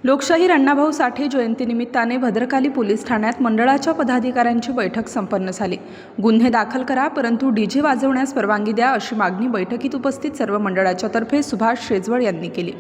लोकशाहीर अण्णाभाऊ साठे जयंतीनिमित्ताने भद्रकाली पोलीस ठाण्यात मंडळाच्या पदाधिकाऱ्यांची बैठक संपन्न झाली। गुन्हे दाखल करा परंतु डीजे वाजवण्यास परवानगी द्या अशी मागणी बैठकीत उपस्थित सर्व मंडळाच्या तर्फे सुभाष शेजवळ यांनी केली।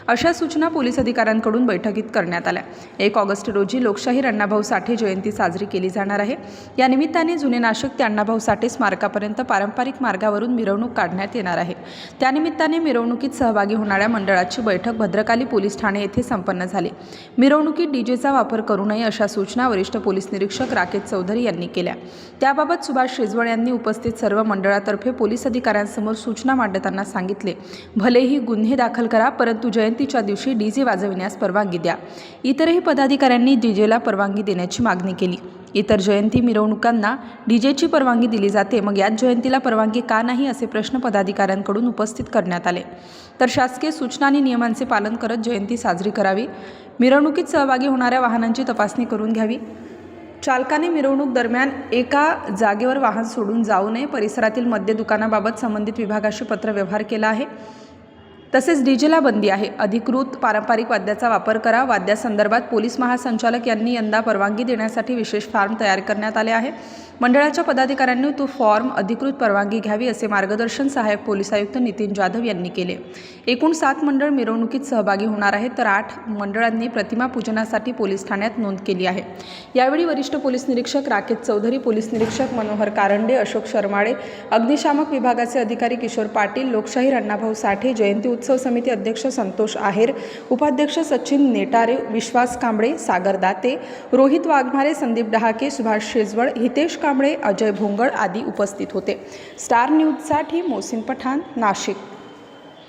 अशा सूचना पोलीस अधिकाऱ्यांकडून बैठकीत करण्यात आल्या। 1 ऑगस्ट रोजी लोकशाहीर अण्णाभाऊ साठे जयंती साजरी केली जाणार आहे। या निमित्ताने जुने नाशिक ते अण्णाभाऊ साठे स्मारकापर्यंत पारंपरिक मार्गावरून मिरवणूक काढण्यात येणार आहे। त्यानिमित्ताने मिरवणुकीत सहभागी होणाऱ्या मंडळाची बैठक भद्रकाली पोलीस ठाणे येथे संपन्न झाली। मिरवणुकीत डीजेचा वापर करू नये अशा सूचना वरिष्ठ पोलीस निरीक्षक राकेश चौधरी यांनी केल्या। त्याबाबत सुभाष शेजवळ यांनी उपस्थित सर्व मंडळातर्फे पोलीस अधिकाऱ्यांसमोर सूचना मांडताना सांगितले, भलेही गुन्हे दाखल करा परंतु जयंतीच्या दिवशी डीजे वाजविण्यास परवानगी द्या। इतरही पदाधिकाऱ्यांनी डीजेला परवानगी देण्याची मागणी केली। इतर जयंती मिरवणुकांना डीजेची परवानगी दिली जाते, मग याच जयंतीला परवानगी का नाही असे प्रश्न पदाधिकाऱ्यांकडून उपस्थित करण्यात आले। तर शासकीय सूचना आणि नियमांचे पालन करत जयंती साजरी करावी। मिरवणुकीत सहभागी होणाऱ्या वाहनांची तपासणी करून घ्यावी। चालकाने मिरवणूक दरम्यान एका जागेवर वाहन सोडून जाऊ नये। परिसरातील मद्य दुकानाबाबत संबंधित विभागाशी पत्रव्यवहार केला आहे। तसेच डीजेला बंदी आहे। अधिकृत पारंपरिक वाद्याचा वापर करा। वाद्यासंदर्भात पोलीस महासंचालक यांनी यंदा परवानगी देण्यासाठी विशेष फॉर्म तयार करण्यात आले आहे। मंडळाच्या पदाधिकाऱ्यांनी तो फॉर्म अधिकृत परवानगी घ्यावी असे मार्गदर्शन सहाय्यक पोलीस आयुक्त नितीन जाधव यांनी केले। एकूण 7 मंडळ मिरवणुकीत सहभागी होणार आहेत, तर 8 मंडळांनी प्रतिमा पूजनासाठी पोलीस ठाण्यात नोंद केली आहे। यावेळी वरिष्ठ पोलीस निरीक्षक राकेश चौधरी, पोलीस निरीक्षक मनोहर कारंडे, अशोक शर्माळे, अग्निशामक विभागाचे अधिकारी किशोर पाटील, लोकशाहीर अण्णाभाऊ साठे जयंती उत्सव समिती अध्यक्ष संतोष आहेर, उपाध्यक्ष सचिन नेटारे, विश्वास कांबळे, सागर दाते, रोहित वाघमारे, संदीप डहाके, सुभाष शेजवळ, हितेश कांबळे, अजय भोंगळ आदी उपस्थित होते। स्टार न्यूजसाठी मोहसिन पठाण, नाशिक।